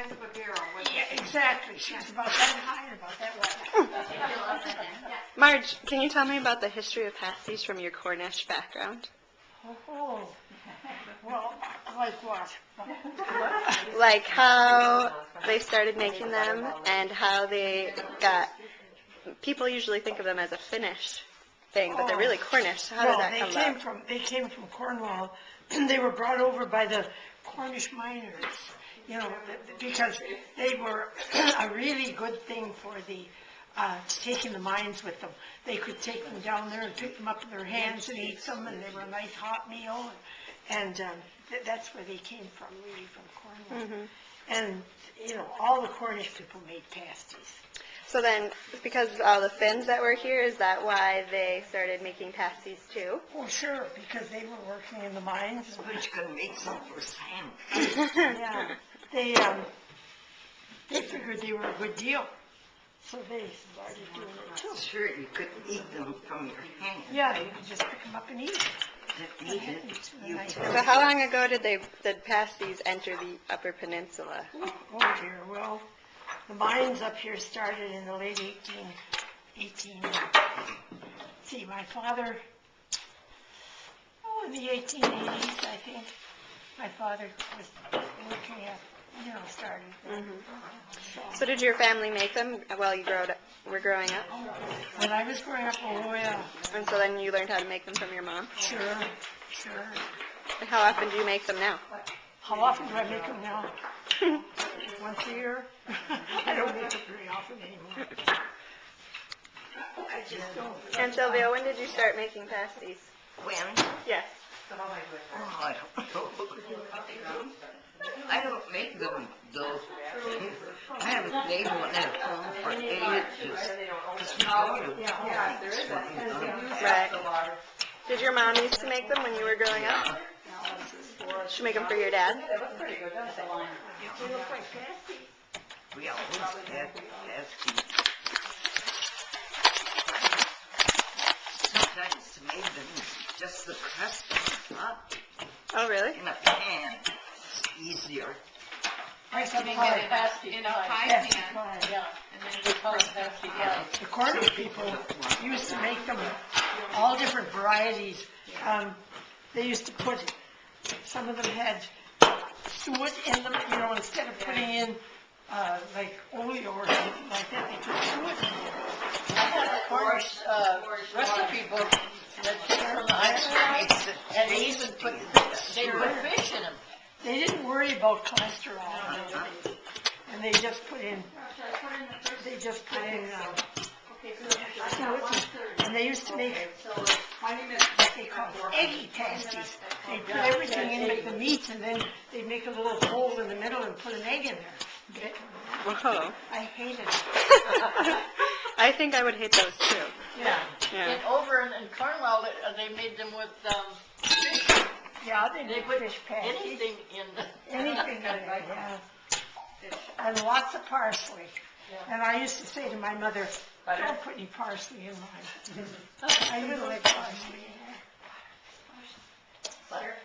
size of a barrel. Yeah, exactly. She's about that high and about that wide. Marge, can you tell me about the history of pasties from your Cornish background? Oh, well, like what? Like how they started making them and how they got, people usually think of them as a Finnish thing, but they're really Cornish. So how did that come about? They came from Cornwall. They were brought over by the Cornish miners, you know, because they were a really good thing for the taking the mines with them. They could take them down there and pick them up in their hands and eat them, and they were a nice hot meal. And that's where they came from, really, from Cornwall. Mm-hmm. And, you know, all the Cornish people made pasties. So then, because of all the Finns that were here, is that why they started making pasties too? Oh, sure, because they were working in the mines. But you could make some for Sam. Yeah. They figured they were a good deal. So they started doing it too. Sure, you could eat them from your hand. Yeah, you could just pick them up and eat them. So how long ago did pasties enter the Upper Peninsula? Oh dear, well, the mines up here started in the late 18. See, my father, in the 1880s, I think, my father was working at, started. Mm-hmm. So did your family make them while you were growing up? When I was growing up, oh yeah. And so then you learned how to make them from your mom? Sure. And how often do you make them now? How often do I make them now? Once a year. I don't make them very often anymore. I just don't. And Sylvia, when did you start making pasties? When? Yes. Oh, I don't make them, though. I haven't made one at home for ages. Right. Did your mom used to make them when you were growing up? Did she make them for your dad? We always had pasties. Sometimes made them just the crust on top. Oh, really? In a pan. It's easier. I can get a pasty in a pie pan. Yeah. And then we call it pasty. Yeah. The Cornish people used to make them all different varieties. They used to put, some of them had suet in them, instead of putting in like oleo or something like that, they put suet in there. I had a Cornish recipe book that came from the island, and they even put fish in them. They didn't worry about cholesterol, and they just put in and they used to make what they call eggy pasties. They'd put everything in, make the meat, and then they'd make a little hole in the middle and put an egg in there. Whoa. I hated it. I think I would hate those too. Yeah. And over in Cornwall, they made them with fish. Yeah, they put fish pasties. Anything in Anything in it, yeah. And lots of parsley. Yeah. And I used to say to my mother, don't put any parsley in mine. I didn't like parsley in there. Butter?